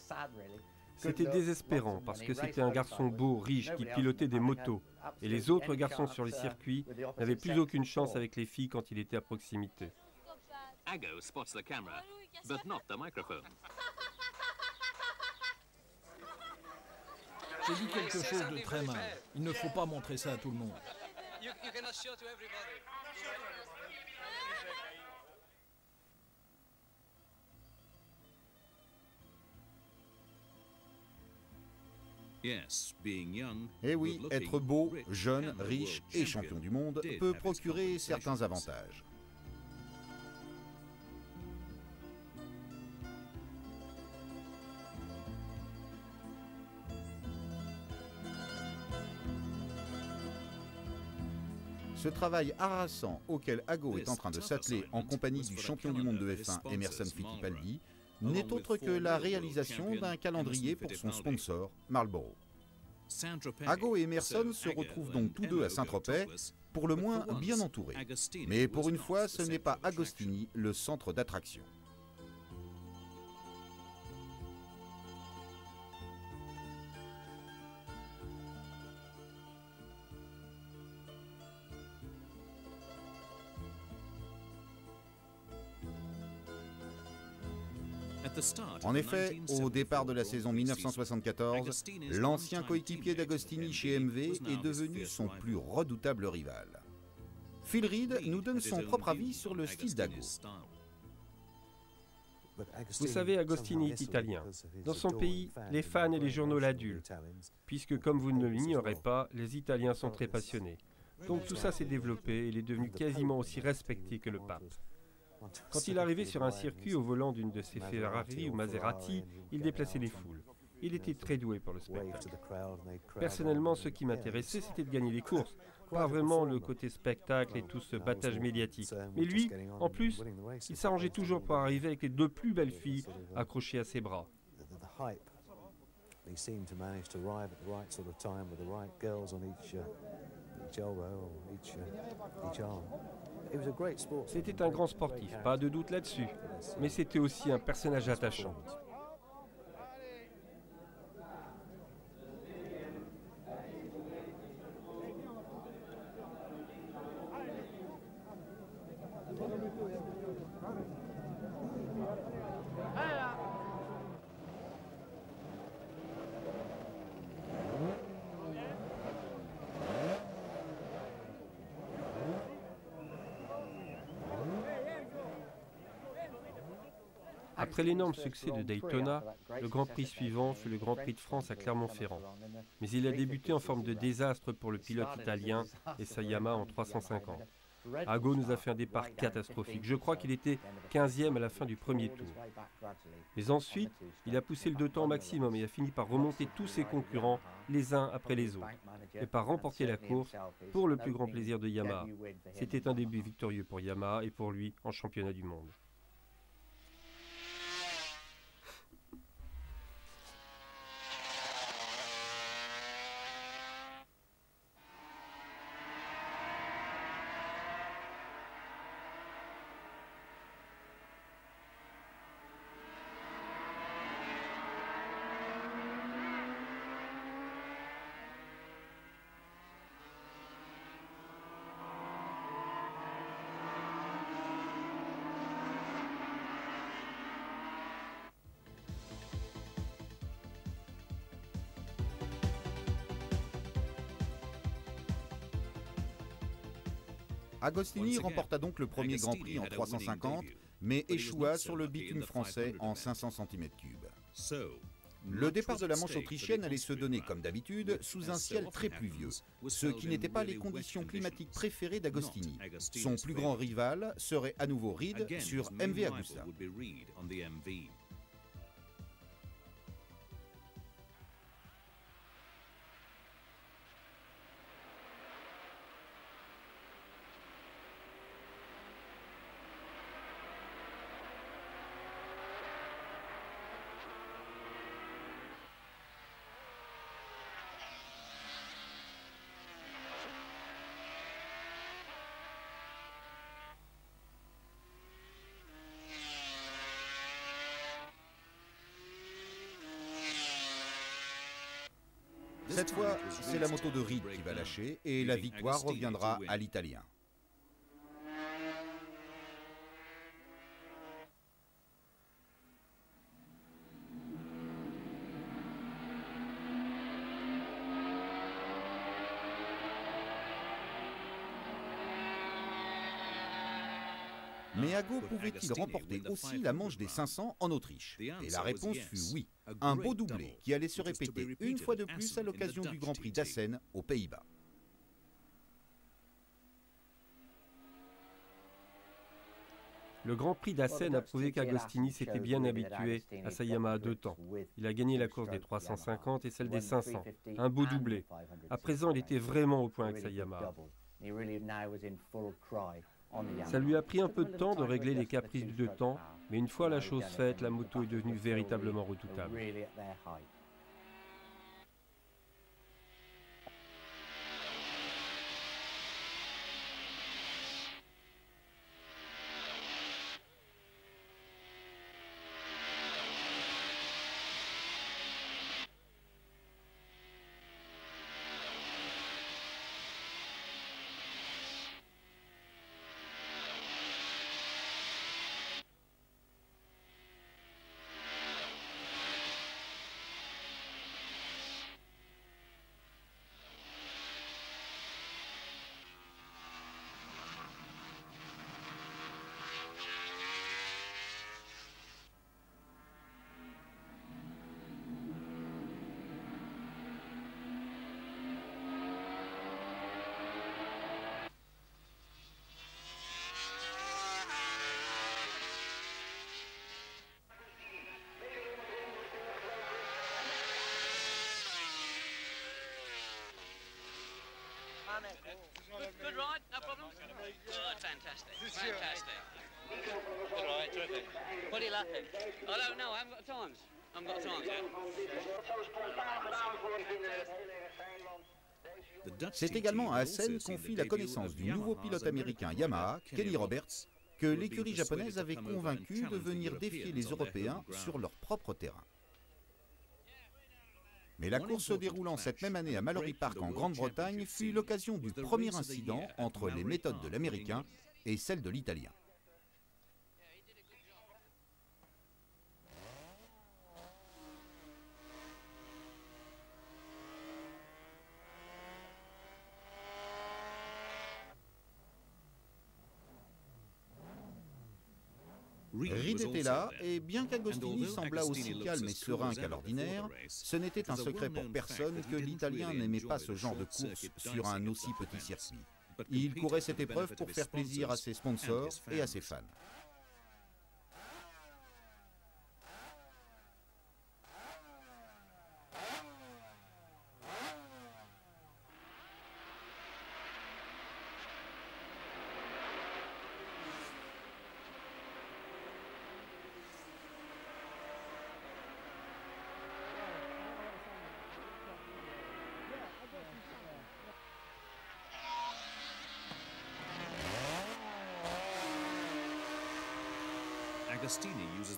C'était désespérant parce que c'était un garçon beau, riche, qui pilotait des motos. Et les autres garçons sur les circuits n'avaient plus aucune chance avec les filles quand il était à proximité. Ago spots the camera, but not the microphone. J'ai dit quelque chose de très mal. Il ne faut pas montrer ça à tout le monde. Et oui, être beau, jeune, riche et champion du monde peut procurer certains avantages. Ce travail harassant auquel Ago est en train de s'atteler en compagnie du champion du monde de F1 Emerson Fittipaldi n'est autre que la réalisation d'un calendrier pour son sponsor, Marlboro. Ago et Emerson se retrouvent donc tous deux à Saint-Tropez, pour le moins bien entourés. Mais pour une fois, ce n'est pas Agostini le centre d'attraction. En effet, au départ de la saison 1974, l'ancien coéquipier d'Agostini chez MV est devenu son plus redoutable rival. Phil Reed nous donne son propre avis sur le style d'Ago. Vous savez, Agostini est italien. Dans son pays, les fans et les journaux l'adulent, puisque, comme vous ne l'ignorez pas, les Italiens sont très passionnés. Donc tout ça s'est développé et il est devenu quasiment aussi respecté que le pape. Quand il arrivait sur un circuit au volant d'une de ses Ferrari ou Maserati, il déplaçait les foules. Il était très doué pour le spectacle. Personnellement, ce qui m'intéressait, c'était de gagner les courses. Pas vraiment le côté spectacle et tout ce battage médiatique. Mais lui, en plus, il s'arrangeait toujours pour arriver avec les deux plus belles filles accrochées à ses bras. C'était un grand sportif, pas de doute là-dessus, mais c'était aussi un personnage attachant. Après l'énorme succès de Daytona, le Grand Prix suivant fut le Grand Prix de France à Clermont-Ferrand. Mais il a débuté en forme de désastre pour le pilote italien et sa Yamaha en 350. Ago nous a fait un départ catastrophique. Je crois qu'il était 15e à la fin du premier tour. Mais ensuite, il a poussé le 2 temps au maximum et a fini par remonter tous ses concurrents les uns après les autres et par remporter la course pour le plus grand plaisir de Yamaha. C'était un début victorieux pour Yamaha et pour lui en championnat du monde. Agostini remporta donc le premier Grand Prix en 350, mais échoua sur le bitume français en 500 cm3. Le départ de la Manche autrichienne allait se donner, comme d'habitude, sous un ciel très pluvieux, ce qui n'étaient pas les conditions climatiques préférées d'Agostini. Son plus grand rival serait à nouveau Reed sur MV Agusta. Cette fois, c'est la moto de Reed qui va lâcher et la victoire reviendra à l'Italien. Mais Ago pouvait-il remporter aussi la manche des 500 en Autriche? Et la réponse fut oui. Un beau doublé qui allait se répéter une fois de plus à l'occasion du Grand Prix d'Assen aux Pays-Bas. Le Grand Prix d'Assen a prouvé qu'Agostini s'était bien habitué à sa Yamaha 2 temps. Il a gagné la course des 350 et celle des 500. Un beau doublé. À présent, il était vraiment au point avec sa Yamaha. Ça lui a pris un peu de temps de régler les caprices du 2 temps, mais une fois la chose faite, la moto est devenue véritablement redoutable. Good ride, no problem? Good, fantastic, fantastic. Good ride, terrific. What are you laughing? I don't know, I haven't got times. I haven't got times yet. C'est également à Assen qu'on fit la connaissance du nouveau pilote américain Yamaha, Kenny Roberts, que l'écurie japonaise avait convaincu de venir défier les Européens sur leur propre terrain. Mais la course se déroulant cette même année à Mallory Park en Grande-Bretagne fut l'occasion du premier incident entre les méthodes de l'Américain et celles de l'Italien. Reed était là, et bien qu'Agostini semblât aussi calme et serein qu'à l'ordinaire, ce n'était un secret pour personne que l'Italien n'aimait pas ce genre de course sur un aussi petit circuit. Il courait cette épreuve pour faire plaisir à ses sponsors et à ses fans.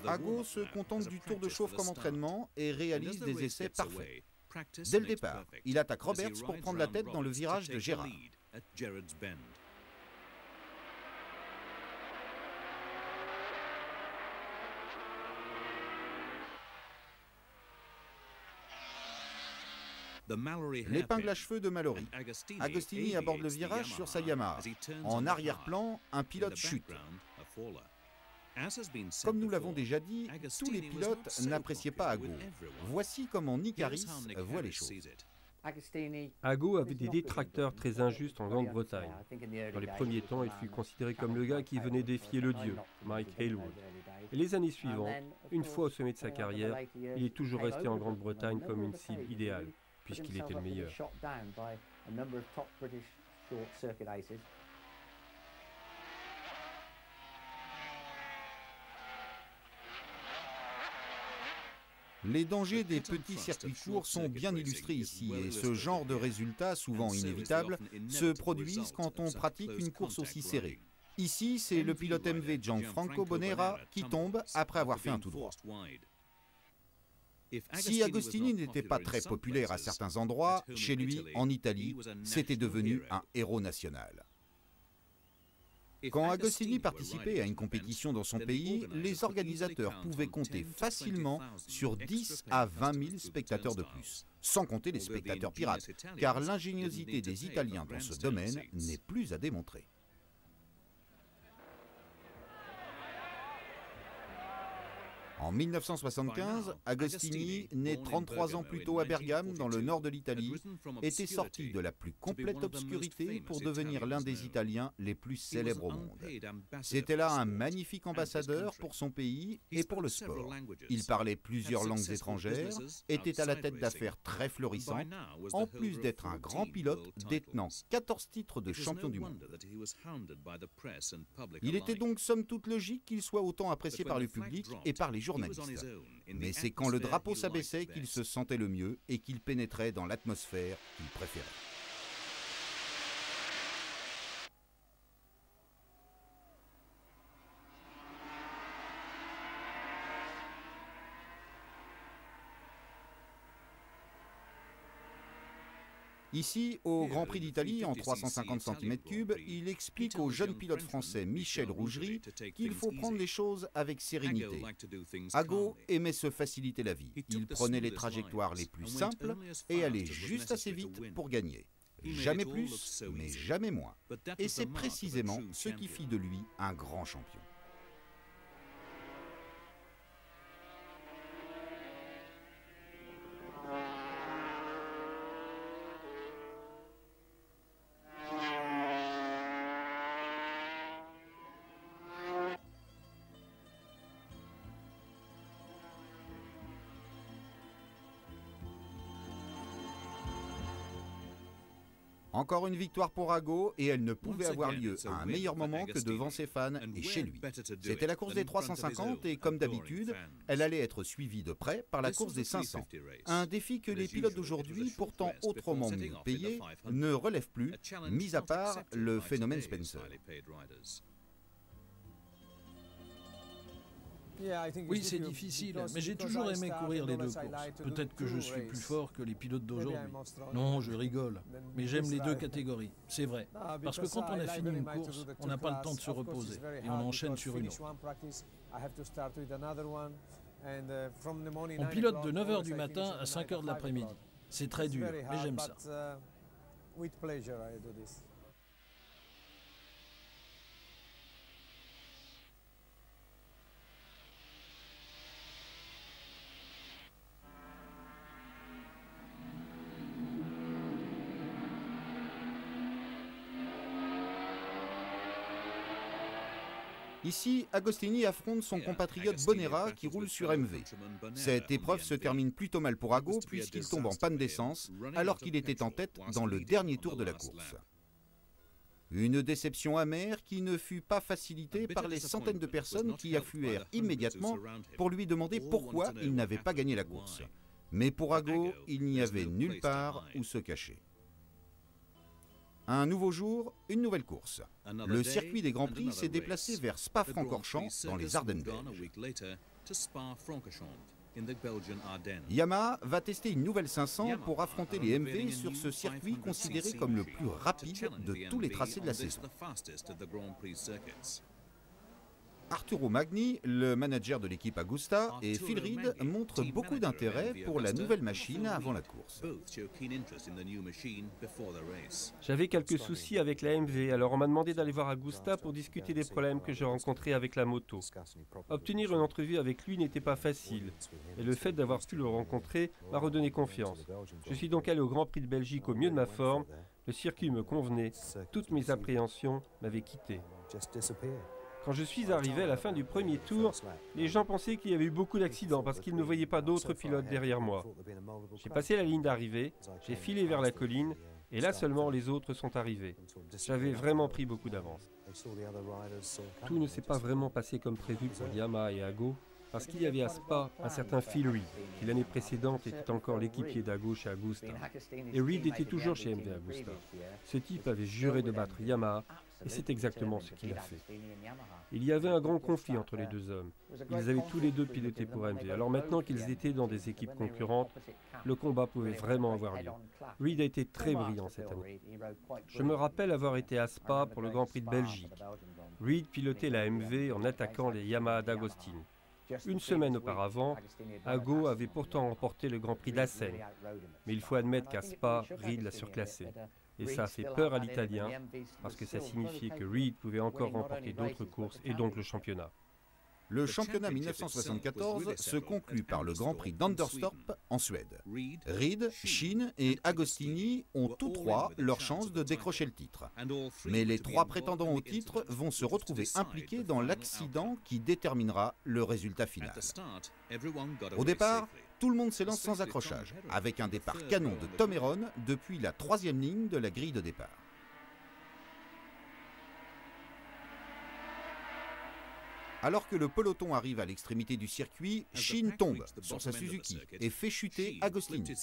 Ago se contente du tour de chauffe comme entraînement et réalise des essais parfaits. Dès le départ, il attaque Roberts pour prendre la tête dans le virage de Gerrard. L'épingle à cheveux de Mallory. Agostini aborde le virage sur sa Yamaha. En arrière-plan, un pilote chute. Comme nous l'avons déjà dit, tous les pilotes n'appréciaient pas Ago. Voici comment Nick Harris voit les choses. Ago avait des détracteurs très injustes en Grande-Bretagne. Dans les premiers temps, il fut considéré comme le gars qui venait défier le dieu, Mike Hailwood. Et les années suivantes, une fois au sommet de sa carrière, il est toujours resté en Grande-Bretagne comme une cible idéale, puisqu'il était le meilleur. Les dangers des petits circuits courts sont bien illustrés ici et ce genre de résultats, souvent inévitables, se produisent quand on pratique une course aussi serrée. Ici, c'est le pilote MV Gianfranco Bonera qui tombe après avoir fait un tout droit. Si Agostini n'était pas très populaire à certains endroits, chez lui, en Italie, c'était devenu un héros national. Quand Agostini participait à une compétition dans son pays, les organisateurs pouvaient compter facilement sur 10 à 20 000 spectateurs de plus, sans compter les spectateurs pirates, car l'ingéniosité des Italiens dans ce domaine n'est plus à démontrer. En 1975, Agostini, né 33 ans plus tôt à Bergame, dans le nord de l'Italie, était sorti de la plus complète obscurité pour devenir l'un des Italiens les plus célèbres au monde. C'était là un magnifique ambassadeur pour son pays et pour le sport. Il parlait plusieurs langues étrangères, était à la tête d'affaires très florissantes, en plus d'être un grand pilote détenant 14 titres de champion du monde. Il était donc somme toute logique qu'il soit autant apprécié par le public et par les journalistes. Mais c'est quand le drapeau s'abaissait qu'il se sentait le mieux et qu'il pénétrait dans l'atmosphère qu'il préférait. Ici, au Grand Prix d'Italie, en 350 cm3, il explique au jeune pilote français Michel Rougerie qu'il faut prendre les choses avec sérénité. Ago aimait se faciliter la vie. Il prenait les trajectoires les plus simples et allait juste assez vite pour gagner. Jamais plus, mais jamais moins. Et c'est précisément ce qui fit de lui un grand champion. Encore une victoire pour Ago et elle ne pouvait avoir lieu à un meilleur moment que devant ses fans et chez lui. C'était la course des 350 et comme d'habitude, elle allait être suivie de près par la course des 500. Un défi que les pilotes d'aujourd'hui, pourtant autrement mieux payés, ne relèvent plus, mis à part le phénomène Spencer. Oui, c'est difficile, mais j'ai toujours aimé courir les deux courses. Peut-être que je suis plus fort que les pilotes d'aujourd'hui. Non, je rigole, mais j'aime les deux catégories, c'est vrai. Parce que quand on a fini une course, on n'a pas le temps de se reposer et on enchaîne sur une autre. On pilote de 9h du matin à 5h de l'après-midi. C'est très dur, mais j'aime ça. Ici, Agostini affronte son compatriote Bonera qui roule sur MV. Cette épreuve se termine plutôt mal pour Ago puisqu'il tombe en panne d'essence alors qu'il était en tête dans le dernier tour de la course. Une déception amère qui ne fut pas facilitée par les centaines de personnes qui affluèrent immédiatement pour lui demander pourquoi il n'avait pas gagné la course. Mais pour Ago, il n'y avait nulle part où se cacher. Un nouveau jour, une nouvelle course. Le circuit des Grands Prix s'est déplacé vers Spa-Francorchamps dans les Ardennes belges. Yamaha va tester une nouvelle 500 pour affronter les MV sur ce circuit considéré comme le plus rapide de tous les tracés de la saison. Arturo Magni, le manager de l'équipe Agusta, et Phil Reed montrent beaucoup d'intérêt pour la nouvelle machine avant la course. J'avais quelques soucis avec la MV, alors on m'a demandé d'aller voir Agusta pour discuter des problèmes que j'ai rencontrés avec la moto. Obtenir une entrevue avec lui n'était pas facile, et le fait d'avoir pu le rencontrer m'a redonné confiance. Je suis donc allé au Grand Prix de Belgique au mieux de ma forme, le circuit me convenait, toutes mes appréhensions m'avaient quitté. Quand je suis arrivé à la fin du premier tour, les gens pensaient qu'il y avait eu beaucoup d'accidents parce qu'ils ne voyaient pas d'autres pilotes derrière moi. J'ai passé la ligne d'arrivée, j'ai filé vers la colline et là seulement les autres sont arrivés. J'avais vraiment pris beaucoup d'avance. Tout ne s'est pas vraiment passé comme prévu pour Yamaha et Ago parce qu'il y avait à Spa un certain Phil Reed qui l'année précédente était encore l'équipier d'Ago chez Agusta. Et Reed était toujours chez MV Agusta. Ce type avait juré de battre Yamaha. Et c'est exactement ce qu'il a fait. Il y avait un grand conflit entre les deux hommes. Ils avaient tous les deux piloté pour MV. Alors maintenant qu'ils étaient dans des équipes concurrentes, le combat pouvait vraiment avoir lieu. Reed a été très brillant cette année. Je me rappelle avoir été à Spa pour le Grand Prix de Belgique. Reed pilotait la MV en attaquant les Yamaha d'Agostini. Une semaine auparavant, Ago avait pourtant remporté le Grand Prix d'Assen. Mais il faut admettre qu'à Spa, Reed l'a surclassé. Et ça a fait peur à l'Italien, parce que ça signifiait que Reed pouvait encore remporter d'autres courses et donc le championnat. Le championnat 1974 se conclut par le Grand Prix d'Anderstorp en Suède. Reed, Sheen et Agostini ont tous trois leur chance de décrocher le titre. Mais les trois prétendants au titre vont se retrouver impliqués dans l'accident qui déterminera le résultat final. Au départ, tout le monde s'élance sans accrochage, avec un départ canon de Tom Herron depuis la 3e ligne de la grille de départ. Alors que le peloton arrive à l'extrémité du circuit, Sheen tombe sur sa Suzuki et fait chuter Agostini.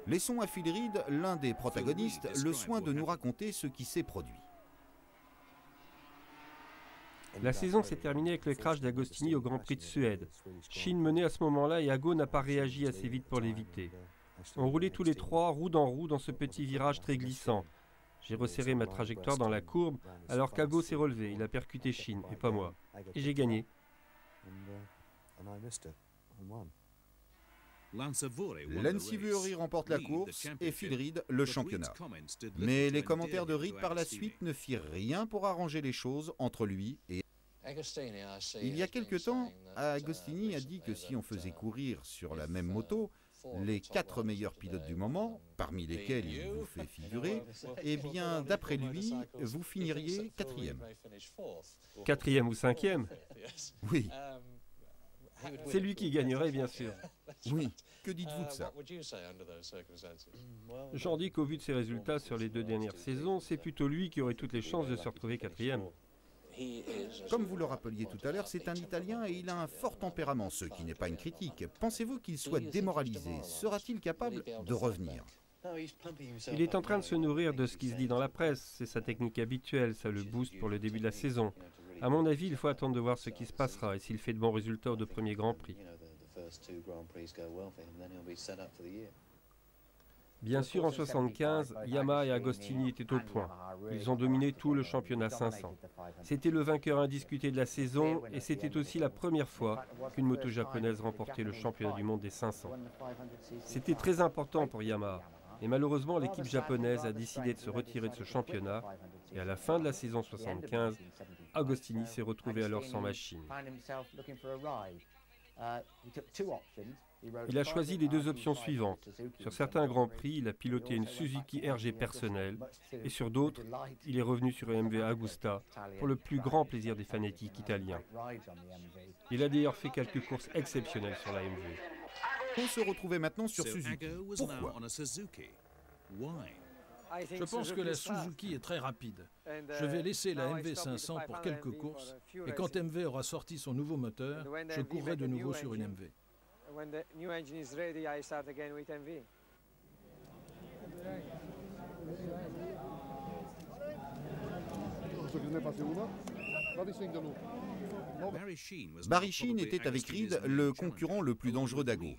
Laissons à Phil Reed, l'un des protagonistes, le soin de nous raconter ce qui s'est produit. La saison s'est terminée avec le crash d'Agostini au Grand Prix de Suède. Sheen menait à ce moment-là et Ago n'a pas réagi assez vite pour l'éviter. On roulait tous les trois, roue dans ce petit virage très glissant. J'ai resserré ma trajectoire dans la courbe alors qu'Ago s'est relevé. Il a percuté Sheen et pas moi. Et j'ai gagné. Lansivori remporte la course et Phil Reed le championnat. Mais les commentaires de Reed par la suite ne firent rien pour arranger les choses entre lui et... Il y a quelque temps, Agostini a dit que si on faisait courir sur la même moto, les 4 meilleurs pilotes du moment, parmi lesquels il vous fait figurer, eh bien, d'après lui, vous finiriez 4e. 4e ou 5e? Oui. C'est lui qui gagnerait, bien sûr. Oui. Que dites-vous de ça? J'en dis qu'au vu de ses résultats sur les 2 dernières saisons, c'est plutôt lui qui aurait toutes les chances de se retrouver 4e. Comme vous le rappeliez tout à l'heure, c'est un Italien et il a un fort tempérament, ce qui n'est pas une critique. Pensez-vous qu'il soit démoralisé? Sera-t-il capable de revenir? Il est en train de se nourrir de ce qui se dit dans la presse. C'est sa technique habituelle, ça le booste pour le début de la saison. À mon avis, il faut attendre de voir ce qui se passera et s'il fait de bons résultats au 2 premiers Grands Prix. Bien sûr, en 1975, Yamaha et Agostini étaient au point. Ils ont dominé tout le championnat 500. C'était le vainqueur indiscuté de la saison et c'était aussi la première fois qu'une moto japonaise remportait le championnat du monde des 500. C'était très important pour Yamaha. Et malheureusement, l'équipe japonaise a décidé de se retirer de ce championnat. Et à la fin de la saison 75, Agostini s'est retrouvé alors sans machine. Il a choisi les 2 options suivantes. Sur certains Grands Prix, il a piloté une Suzuki RG personnelle et sur d'autres, il est revenu sur une MV Agusta pour le plus grand plaisir des fanatiques italiens. Il a d'ailleurs fait quelques courses exceptionnelles sur la MV. On se retrouvait maintenant sur Suzuki. Pourquoi? Je pense que la Suzuki est très rapide. Je vais laisser la MV 500 pour quelques courses et quand MV aura sorti son nouveau moteur, je courrai de nouveau sur une MV. Barry Sheen était avec Reed le concurrent le plus dangereux d'Ago.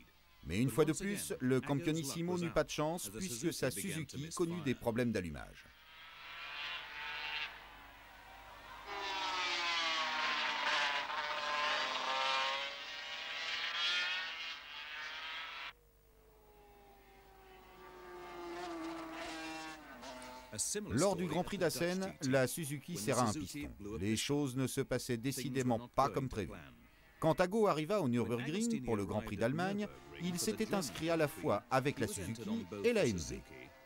Mais une fois de plus, le Campionissimo n'eut pas de chance puisque sa Suzuki connut des problèmes d'allumage. Lors du Grand Prix d'Assen, la Suzuki serra un piston. Les choses ne se passaient décidément pas comme prévu. Quand Ago arriva au Nürburgring pour le Grand Prix d'Allemagne, il s'était inscrit à la fois avec la Suzuki et la MV.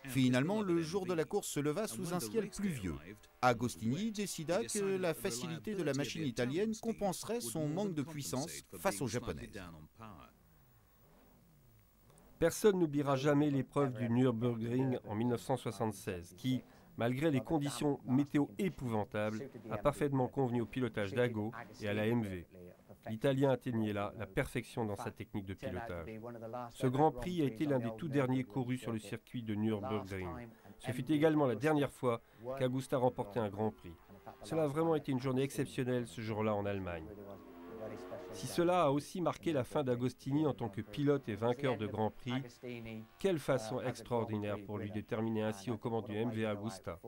Finalement, le jour de la course se leva sous un ciel pluvieux. Agostini décida que la facilité de la machine italienne compenserait son manque de puissance face aux Japonaises. Personne n'oubliera jamais l'épreuve du Nürburgring en 1976, qui, malgré les conditions météo épouvantables, a parfaitement convenu au pilotage d'Ago et à la MV. L'Italien atteignait là la perfection dans sa technique de pilotage. Ce Grand Prix a été l'un des tout derniers courus sur le circuit de Nürburgring. Ce fut également la dernière fois qu'Agusta remportait un Grand Prix. Cela a vraiment été une journée exceptionnelle ce jour-là en Allemagne. Si cela a aussi marqué la fin d'Agostini en tant que pilote et vainqueur de Grand Prix, quelle façon extraordinaire pour lui de terminer ainsi aux commandes du MV Agusta.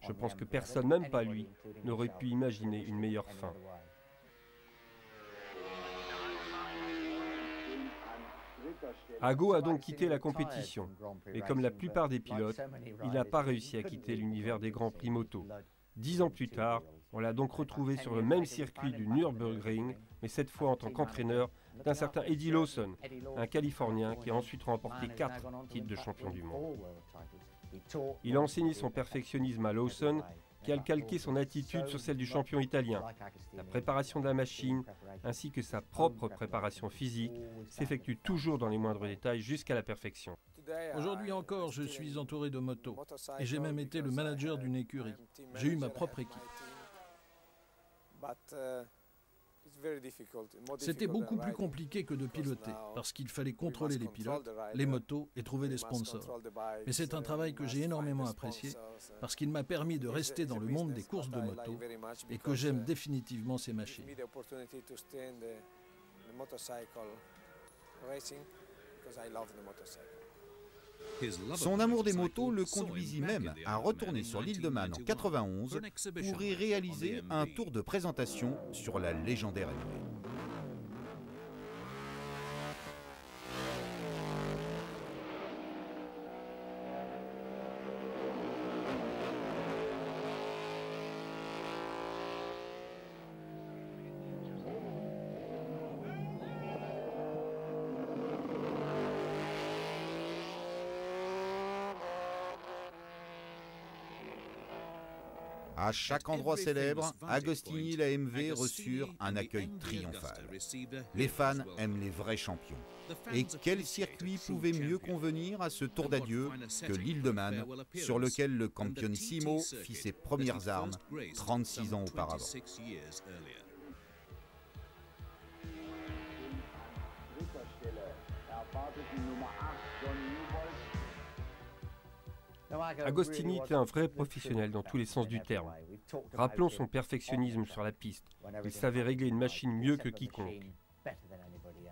Je pense que personne, même pas lui, n'aurait pu imaginer une meilleure fin. Ago a donc quitté la compétition, mais comme la plupart des pilotes, il n'a pas réussi à quitter l'univers des Grands Prix moto. 10 ans plus tard, on l'a donc retrouvé sur le même circuit du Nürburgring, mais cette fois en tant qu'entraîneur d'un certain Eddie Lawson, un Californien qui a ensuite remporté 4 titres de champion du monde. Il a enseigné son perfectionnisme à Lawson, qui a calqué son attitude sur celle du champion italien. La préparation de la machine, ainsi que sa propre préparation physique, s'effectue toujours dans les moindres détails jusqu'à la perfection. Aujourd'hui encore, je suis entouré de motos et j'ai même été le manager d'une écurie. J'ai eu ma propre équipe. C'était beaucoup plus compliqué que de piloter parce qu'il fallait contrôler les pilotes, les motos et trouver des sponsors. Mais c'est un travail que j'ai énormément apprécié parce qu'il m'a permis de rester dans le monde des courses de moto et que j'aime définitivement ces machines. Son amour des motos le conduisit même à retourner sur l'île de Man en 91 pour y réaliser un tour de présentation sur la légendaire MV. À chaque endroit célèbre, Agostini et la MV reçurent un accueil triomphal. Les fans aiment les vrais champions. Et quel circuit pouvait mieux convenir à ce tour d'adieu que l'île de Man, sur lequel le Campionissimo fit ses premières armes 36 ans auparavant. Agostini était un vrai professionnel dans tous les sens du terme. Rappelons son perfectionnisme sur la piste. Il savait régler une machine mieux que quiconque.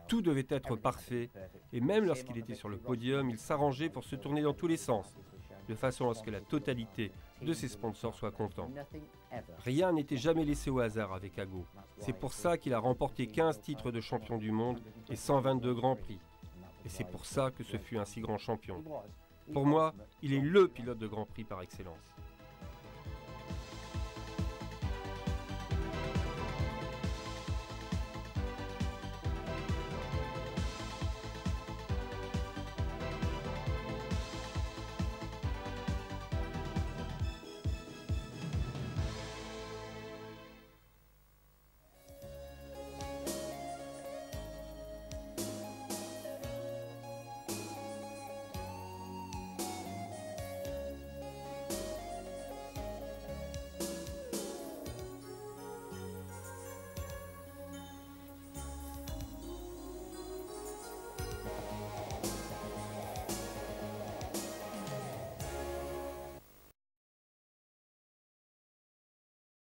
Tout devait être parfait, et même lorsqu'il était sur le podium, il s'arrangeait pour se tourner dans tous les sens, de façon à ce que la totalité de ses sponsors soit contents. Rien n'était jamais laissé au hasard avec Ago. C'est pour ça qu'il a remporté 15 titres de champion du monde et 122 grands prix. Et c'est pour ça que ce fut un si grand champion. Pour moi, il est le pilote de Grand Prix par excellence.